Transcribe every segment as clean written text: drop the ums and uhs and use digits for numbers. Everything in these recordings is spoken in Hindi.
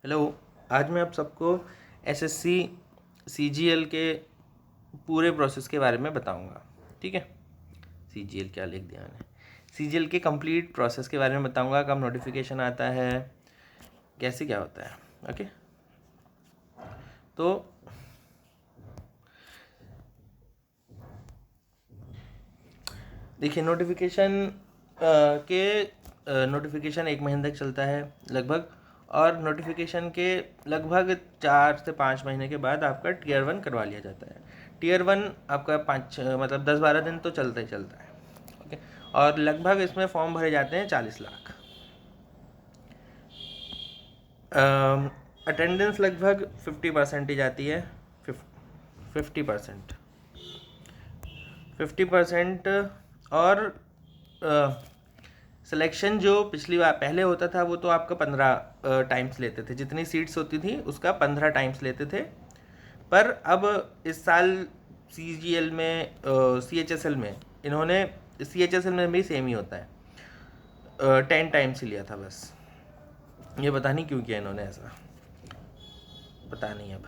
हेलो। आज मैं आप सबको एसएससी सीजीएल के पूरे प्रोसेस के बारे में बताऊंगा। ठीक है, सीजीएल क्या लिख दिया मैंने, सीजीएल के कंप्लीट प्रोसेस के बारे में बताऊंगा, कब नोटिफिकेशन आता है, कैसे क्या होता है। ओके, तो देखिए नोटिफिकेशन 1 महीने तक चलता है लगभग, और नोटिफिकेशन के लगभग 4 से 5 महीने के बाद आपका टीयर 1 करवा लिया जाता है। टीयर 1 आपका 10-12 दिन तो चलता ही चलता है। ओके, और लगभग इसमें फॉर्म भरे जाते हैं 40 लाख। अटेंडेंस लगभग 50% ही जाती है। 50%, 50%। और सिलेक्शन जो पिछली बार पहले होता था वो तो आपका 15 टाइम्स लेते थे, जितनी सीट्स होती थी उसका 15 टाइम्स लेते थे। पर अब इस साल सीजीएल में सीएचएसएल में इन्होंने, सीएचएसएल में भी सेम ही होता है, 10 टाइम्स ही लिया था बस। ये पता नहीं क्यों किया इन्होंने ऐसा, पता नहीं अब।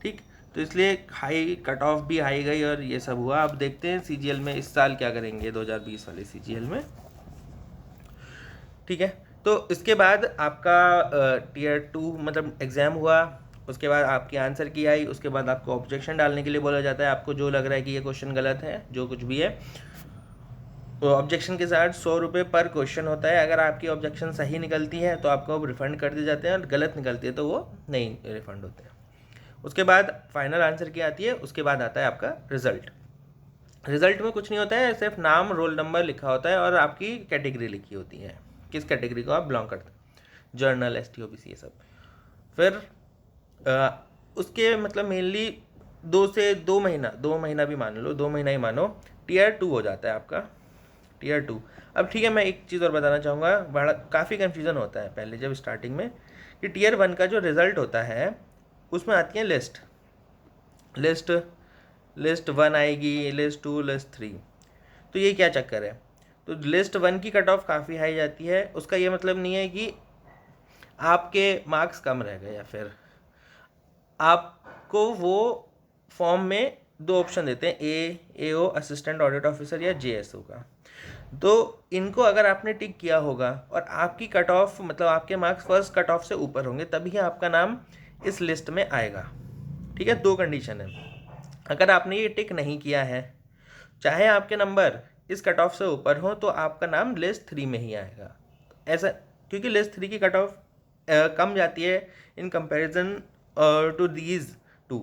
ठीक, तो इसलिए हाई कट ऑफ भी हाई गई और ये सब हुआ। अब देखते हैं सीजीएल में इस साल क्या करेंगे 2020 वाले सीजीएल में। ठीक है, तो इसके बाद आपका टीयर 2 मतलब एग्ज़ाम हुआ, उसके बाद आपकी आंसर की आई, उसके बाद आपको ऑब्जेक्शन डालने के लिए बोला जाता है। आपको जो लग रहा है कि ये क्वेश्चन गलत है, जो कुछ भी है, तो ऑब्जेक्शन के साथ 100 रुपये पर क्वेश्चन होता है। अगर आपकी ऑब्जेक्शन सही निकलती है तो आपको रिफ़ंड कर दिए जाते हैं, और गलत निकलती है तो वो नहीं रिफ़ंड होते हैं। उसके बाद फाइनल आंसर की आती है, उसके बाद आता है आपका रिज़ल्ट। रिज़ल्ट में कुछ नहीं होता है, सिर्फ नाम रोल नंबर लिखा होता है और आपकी कैटेगरी लिखी होती है, किस कैटेगरी को आप बिलोंग करते हैं, जर्नल, एसटी, ओबीसी, ये सब। फिर उसके मतलब मेनली 2 से 2 महीना, 2 महीना भी मान लो, 2 महीना ही मानो, टीयर 2 हो जाता है आपका। टीयर 2। अब ठीक है, मैं एक चीज़ और बताना चाहूँगा, बड़ा काफ़ी कन्फ्यूज़न होता है पहले जब स्टार्टिंग में, कि टीयर 1 का जो रिज़ल्ट होता है उसमें आती है लिस्ट लिस्ट लिस्ट 1 आएगी, लिस्ट 2, लिस्ट 3। तो ये क्या चक्कर है? तो लिस्ट 1 की कट ऑफ काफ़ी हाई जाती है। उसका ये मतलब नहीं है कि आपके मार्क्स कम रह गए, या फिर आपको वो फॉर्म में 2 ऑप्शन देते हैं, एओ असिस्टेंट ऑडिट ऑफिसर या जेएसओ का। तो इनको अगर आपने टिक किया होगा और आपकी कट ऑफ मतलब आपके मार्क्स फर्स्ट कट ऑफ से ऊपर होंगे, तभी आपका नाम इस लिस्ट में आएगा। ठीक है, 2 कंडीशन है। अगर आपने ये टिक नहीं किया है, चाहे आपके नंबर इस कट ऑफ से ऊपर हो, तो आपका नाम लिस्ट 3 में ही आएगा। ऐसा क्योंकि लिस्ट 3 की कट ऑफ कम जाती है इन कंपैरिजन टू दीज 2।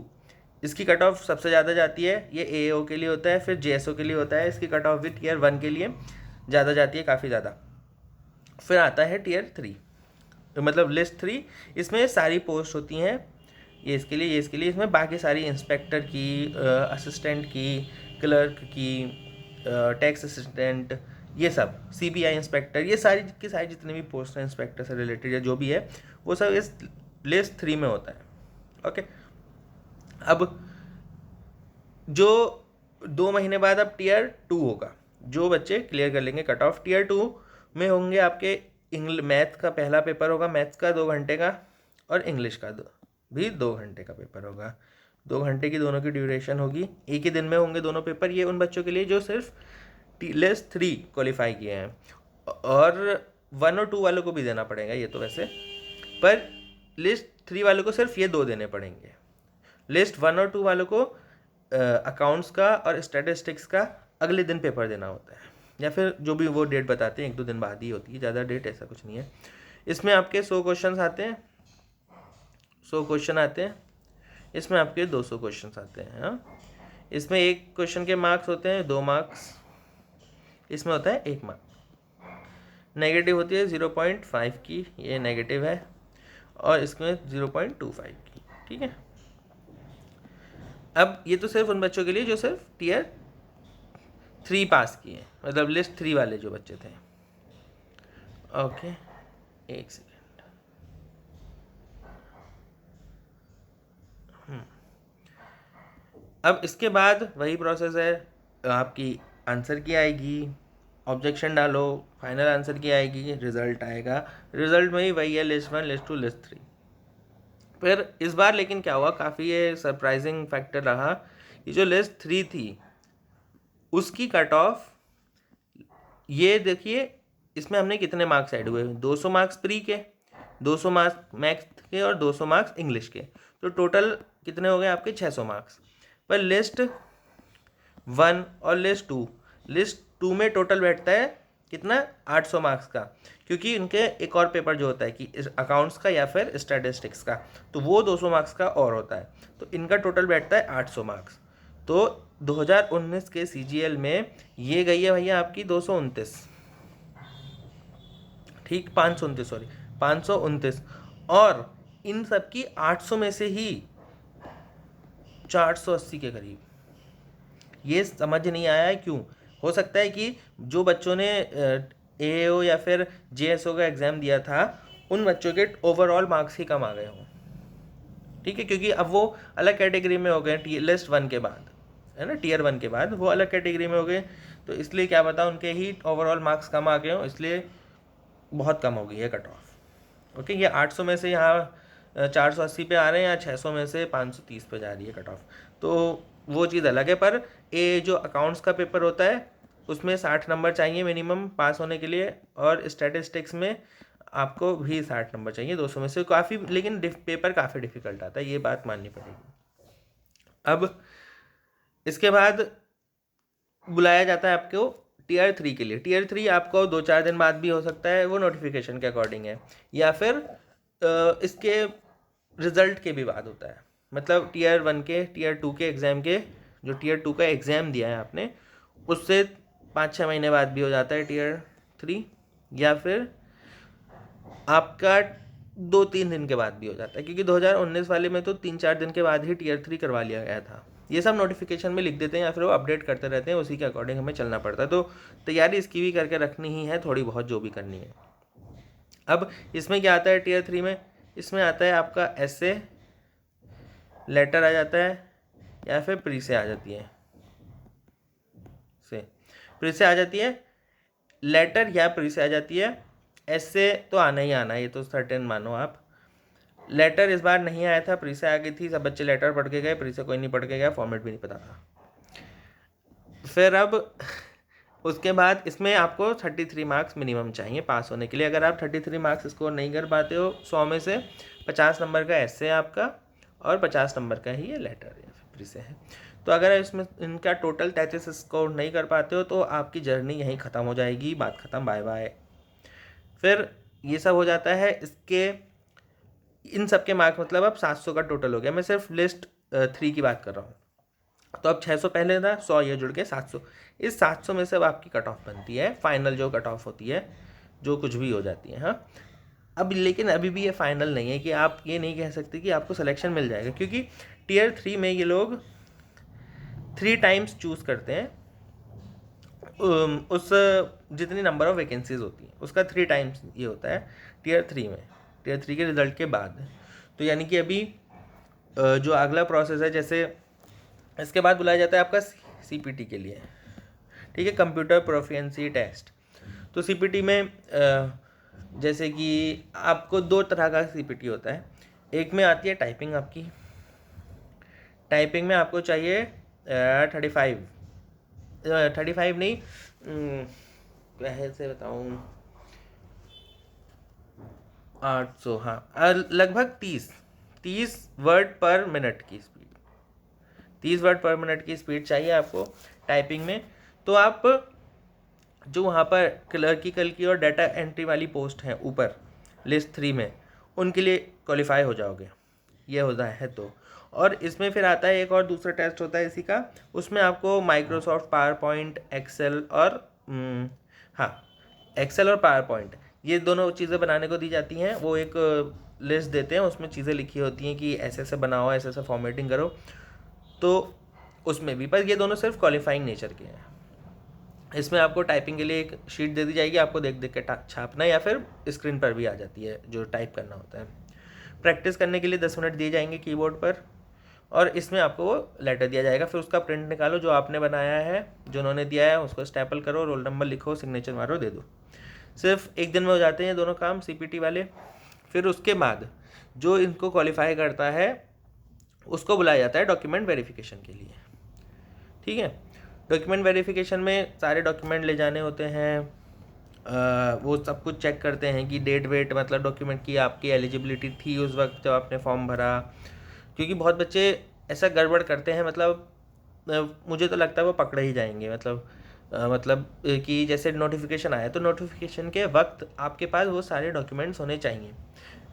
इसकी कट ऑफ सबसे ज़्यादा जाती है, ये एओ के लिए होता है, फिर जेएसओ के लिए होता है। इसकी कट ऑफ भी टीयर 1 के लिए ज़्यादा जाती है, काफ़ी ज़्यादा। फिर आता है टीयर 3, मतलब लिस्ट 3। इसमें सारी पोस्ट होती हैं, ये इसके लिए, ये इसके लिए। इसमें बाकी सारी इंस्पेक्टर की, असिस्टेंट की, क्लर्क की, टैक्स असिस्टेंट, ये सब, सीबीआई इंस्पेक्टर, ये सारी की सारी जितने भी पोस्ट हैं इंस्पेक्टर से रिलेटेड या जो भी है, वो सब इस लिस्ट 3 में होता है। ओके, अब जो 2 महीने बाद अब टीयर 2 होगा, जो बच्चे क्लियर कर लेंगे कट ऑफ, टीयर 2 में होंगे आपके मैथ का पहला पेपर होगा, मैथ्स का 2 घंटे का, और इंग्लिश का भी 2 घंटे का पेपर होगा। 2 घंटे की दोनों की ड्यूरेशन होगी, एक ही दिन में होंगे दोनों पेपर। ये उन बच्चों के लिए जो सिर्फ लिस्ट 3 क्वालिफाई किए हैं, और 1 और 2 वालों को भी देना पड़ेगा ये तो वैसे, पर लिस्ट 3 वालों को सिर्फ ये 2 देने पड़ेंगे। लिस्ट 1 और 2 वालों को अकाउंट्स का और स्टैटिस्टिक्स का अगले दिन पेपर देना होता है, या फिर जो भी वो डेट बताते हैं 1-2 दिन बाद ही होती है, ज़्यादा डेट ऐसा कुछ नहीं है। इसमें आपके 100 क्वेश्चन आते हैं, 100 क्वेश्चन आते हैं। इसमें आपके 200 क्वेश्चन आते हैं। हाँ, इसमें एक क्वेश्चन के मार्क्स होते हैं 2 मार्क्स, इसमें होता है 1 मार्क। नेगेटिव होती है 0.5 की, ये नेगेटिव है, और इसमें 0.25 की। ठीक है, अब ये तो सिर्फ उन बच्चों के लिए जो सिर्फ टीयर 3 पास किए, मतलब लिस्ट 3 वाले जो बच्चे थे। ओके, एक सेकेंड। अब इसके बाद वही प्रोसेस है, आपकी आंसर की आएगी, ऑब्जेक्शन डालो, फाइनल आंसर की आएगी, रिजल्ट आएगा। रिजल्ट में ही वही है, लिस्ट 1, लिस्ट 2, लिस्ट 3। फिर इस बार लेकिन क्या हुआ, काफ़ी ये सरप्राइजिंग फैक्टर रहा कि जो लिस्ट 3 थी उसकी कट ऑफ, ये देखिए इसमें हमने कितने मार्क्स ऐड हुए, 200 मार्क्स प्री के, 200 मार्क्स मैथ्स के और 200 मार्क्स इंग्लिश के, तो टोटल कितने हो गए आपके 600 मार्क्स। पर लिस्ट 1 और लिस्ट टू में टोटल बैठता है कितना, 800 मार्क्स का, क्योंकि इनके एक और पेपर जो होता है कि अकाउंट्स का या फिर स्टैटिस्टिक्स का, तो वो 200 मार्क्स का और होता है, तो इनका टोटल बैठता है 800 मार्क्स। तो 2019 के सीजीएल में ये गई है भैया आपकी 229, ठीक 529, सॉरी 529, और इन सब की 800 में से ही 480 के करीब। ये समझ नहीं आया है क्यों। हो सकता है कि जो बच्चों ने एएओ या फिर जेएसओ का एग्ज़ाम दिया था उन बच्चों के ओवरऑल मार्क्स ही कम आ गए हों, ठीक है, क्योंकि अब वो अलग कैटेगरी में हो गए लिस्ट 1 के बाद, है ना, टियर 1 के बाद वो अलग कैटेगरी में हो गए, तो इसलिए क्या पता उनके ही ओवरऑल मार्क्स कम आ गए हों, इसलिए बहुत कम हो गई है कट ऑफ। ओके, ये 800 में से यहाँ 480 पे आ रहे हैं, या 600 में से 530 पे जा रही है कट ऑफ, तो वो चीज़ अलग है। पर ये जो अकाउंट्स का पेपर होता है उसमें 60 नंबर चाहिए मिनिमम पास होने के लिए, और स्टैटिस्टिक्स में आपको भी 60 नंबर चाहिए 200 में से, काफ़ी, लेकिन पेपर काफ़ी डिफिकल्ट आता है, ये बात माननी पड़ेगी। अब इसके बाद बुलाया जाता है आपको टीयर 3 के लिए। टीयर 3 आपको 2-4 दिन बाद भी हो सकता है, वो नोटिफिकेशन के अकॉर्डिंग है, या फिर इसके रिजल्ट के भी बाद होता है, मतलब टीयर 1 के, टीयर 2 के एग्ज़ाम के, जो टीयर 2 का एग्ज़ाम दिया है आपने उससे 5-6 महीने बाद भी हो जाता है टीयर 3, या फिर आपका 2-3 दिन के बाद भी हो जाता है, क्योंकि 2019 वाले में तो 3-4 दिन के बाद ही टीयर 3 करवा लिया गया था। ये सब नोटिफिकेशन में लिख देते हैं या फिर वो अपडेट करते रहते हैं, उसी के अकॉर्डिंग हमें चलना पड़ता है, तो तैयारी इसकी भी करके रखनी ही है थोड़ी बहुत, जो भी करनी है। अब इसमें क्या आता है टीयर 3 में, इसमें आता है आपका ऐसे लेटर आ जाता है, या फिर प्री से आ जाती है, प्री से आ जाती है, लेटर या प्री से आ जाती है, ऐसे तो आना ही आना है, ये तो सर्टेन मानो आप। लेटर इस बार नहीं आया था, प्री से आ गई थी, सब बच्चे लेटर पढ़ के गए, प्री से कोई नहीं पढ़ के गया, फॉर्मेट भी नहीं पता था। फिर अब उसके बाद इसमें आपको 33 मार्क्स मिनिमम चाहिए पास होने के लिए। अगर आप 33 मार्क्स स्कोर नहीं कर पाते हो 100 में से, 50 नंबर का ऐसे है आपका, और 50 नंबर का ही ये लेटर या फिर प्री से है। तो अगर इसमें इनका टोटल 33 स्कोर नहीं कर पाते हो तो आपकी जर्नी यहीं ख़त्म हो जाएगी, बात ख़त्म, बाय बाय। फिर ये सब हो जाता है, इसके इन सब के मार्क्स मतलब अब 700 का टोटल हो गया, मैं सिर्फ लिस्ट 3 की बात कर रहा हूँ। तो अब 600 पहले था, 100 ये जुड़ के 700, इस 700 में से अब आपकी कट ऑफ बनती है, फाइनल जो कट ऑफ होती है, जो कुछ भी हो जाती है। हाँ, अब लेकिन अभी भी ये फाइनल नहीं है कि आप ये नहीं कह सकते कि आपको सिलेक्शन मिल जाएगा, क्योंकि टीयर 3 में ये लोग 3 टाइम्स चूज़ करते हैं, उस जितनी नंबर ऑफ वैकेंसीज होती हैं उसका 3 टाइम्स ये होता है टीयर 3 में, टीयर 3 के रिजल्ट के बाद। तो यानी कि अभी जो अगला प्रोसेस है, जैसे इसके बाद बुलाया जाता है आपका सीपीटी के लिए, ठीक है, कंप्यूटर प्रोफिशिएंसी टेस्ट। तो सीपीटी में जैसे कि आपको 2 तरह का सीपीटी होता है, एक में आती है टाइपिंग आपकी, टाइपिंग में आपको चाहिए 35 नहीं, कैसे बताऊँ, 800, हाँ, लगभग 30 वर्ड पर मिनट की स्पीड, 30 वर्ड पर मिनट की स्पीड चाहिए आपको टाइपिंग में। तो आप जो वहाँ पर क्लर्किकल की और डाटा एंट्री वाली पोस्ट हैं ऊपर लिस्ट 3 में, उनके लिए क्वालिफाई हो जाओगे, ये होता है। तो और इसमें फिर आता है एक और दूसरा टेस्ट होता है इसी का, उसमें आपको माइक्रोसॉफ्ट पावर पॉइंट, एक्सेल और हाँ, एक्सेल और पावर पॉइंट, ये दोनों चीज़ें बनाने को दी जाती हैं। वो एक लिस्ट देते हैं, उसमें चीज़ें लिखी होती हैं कि ऐसे ऐसे बनाओ, ऐसे ऐसे फॉर्मेटिंग करो, तो उसमें भी, पर ये दोनों सिर्फ क्वालिफाइंग नेचर के हैं। इसमें आपको टाइपिंग के लिए एक शीट दे दी जाएगी, आपको देख देख के छापना, या फिर स्क्रीन पर भी आ जाती है जो टाइप करना होता है। प्रैक्टिस करने के लिए 10 मिनट दिए जाएंगे कीबोर्ड पर, और इसमें आपको वो लेटर दिया जाएगा, फिर उसका प्रिंट निकालो जो आपने बनाया है, जो उन्होंने दिया है उसको स्टैपल करो, रोल नंबर लिखो, सिग्नेचर मारो, दे दो। सिर्फ एक दिन में हो जाते हैं ये दोनों काम सीपीटी वाले। फिर उसके बाद जो इनको क्वालिफाई करता है उसको बुलाया जाता है डॉक्यूमेंट वेरिफिकेशन के लिए। ठीक है, डॉक्यूमेंट वेरिफिकेशन में सारे डॉक्यूमेंट ले जाने होते हैं, वो सब कुछ चेक करते हैं कि डेट वेट मतलब डॉक्यूमेंट की आपकी एलिजिबिलिटी थी उस वक्त जब आपने फॉर्म भरा। क्योंकि बहुत बच्चे ऐसा गड़बड़ करते हैं, मतलब मुझे तो लगता है वो पकड़े ही जाएंगे। मतलब कि जैसे नोटिफिकेशन आया तो नोटिफिकेशन के वक्त आपके पास वो सारे डॉक्यूमेंट्स होने चाहिए।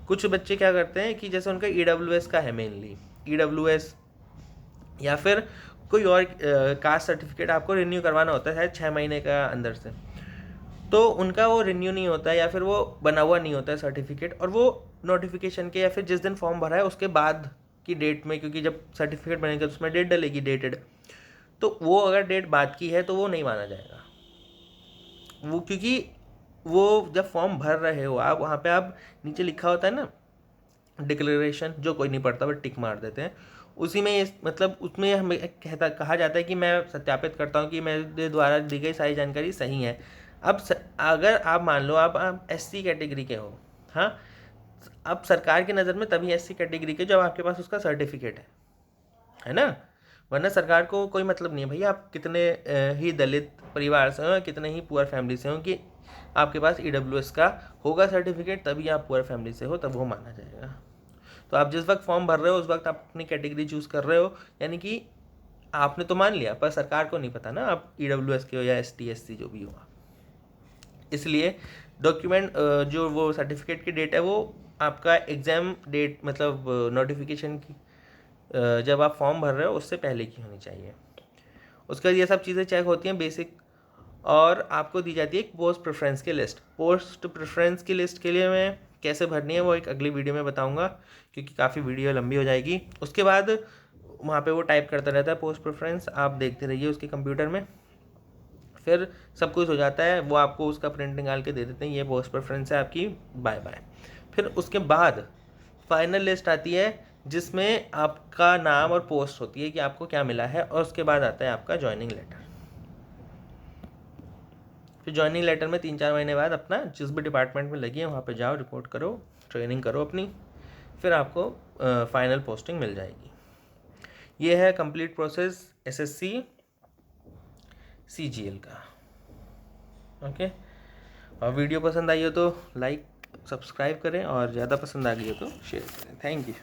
कुछ बच्चे क्या करते हैं कि जैसे उनका EWS का है, मेनली EWS या फिर कोई और कास्ट सर्टिफिकेट आपको रिन्यू करवाना होता है शायद 6 महीने का अंदर से, तो उनका वो रिन्यू नहीं होता है या फिर वो बना हुआ नहीं होता है सर्टिफिकेट, और वो नोटिफिकेशन के या फिर जिस दिन फॉर्म भरा है उसके बाद की डेट में, क्योंकि जब सर्टिफिकेट बनेगा तो उसमें डेट डलेगी डेटेड, तो वो अगर डेट बाद की है तो वो नहीं माना जाएगा। वो क्योंकि वो जब फॉर्म भर रहे हो आप, वहाँ पे आप नीचे लिखा होता है ना डिक्लेरेशन, जो कोई नहीं पढ़ता बट टिक मार देते हैं, उसी में ये मतलब उसमें हमें कहा जाता है कि मैं सत्यापित करता हूँ कि मेरे द्वारा दी गई सारी जानकारी सही है। अब अगर आप मान लो आप SC कैटेगरी के हो, हाँ, अब सरकार की नज़र में तभी SC कैटेगरी के जब आपके पास उसका सर्टिफिकेट है ना, वरना सरकार को कोई मतलब नहीं है भैया आप कितने ही दलित परिवार से हो, कितने ही पुअर फैमिली से हो, कि आपके पास EWS का होगा सर्टिफिकेट तभी आप पुअर फैमिली से हो, तब वो माना जाएगा। तो आप जिस वक्त फॉर्म भर रहे हो उस वक्त आप अपनी कैटेगरी चूज़ कर रहे हो, यानी कि आपने तो मान लिया, पर सरकार को नहीं पता ना आप EWS के हो या ST SC जो भी हो आप। इसलिए डॉक्यूमेंट जो वो सर्टिफिकेट की डेट है वो आपका एग्ज़ाम डेट मतलब नोटिफिकेशन की जब आप फॉर्म भर रहे हो उससे पहले की होनी चाहिए। उसके बाद ये सब चीज़ें चेक होती हैं बेसिक, और आपको दी जाती है एक पोस्ट प्रेफरेंस की लिस्ट। पोस्ट प्रेफरेंस की लिस्ट के लिए मैं कैसे भरनी है वो एक अगली वीडियो में बताऊंगा, क्योंकि काफ़ी वीडियो लंबी हो जाएगी। उसके बाद वहाँ पे वो टाइप करता रहता है पोस्ट प्रेफरेंस, आप देखते रहिए उसके कंप्यूटर में, फिर सब कुछ हो जाता है, वो आपको उसका प्रिंट निकाल के दे देते हैं, ये पोस्ट प्रेफरेंस है आपकी, बाय बाय। फिर उसके बाद फाइनल लिस्ट आती है जिसमें आपका नाम और पोस्ट होती है कि आपको क्या मिला है, और उसके बाद आता है आपका ज्वाइनिंग लेटर। फिर ज्वाइनिंग लेटर में 3-4 महीने बाद अपना जिस भी डिपार्टमेंट में लगी है वहाँ पे जाओ, रिपोर्ट करो, ट्रेनिंग करो अपनी, फिर आपको फाइनल पोस्टिंग मिल जाएगी। ये है कंप्लीट प्रोसेस SSC CGL का। ओके, और वीडियो पसंद आई हो तो लाइक सब्सक्राइब करें, और ज़्यादा पसंद आ गई हो तो शेयर करें। Thank you.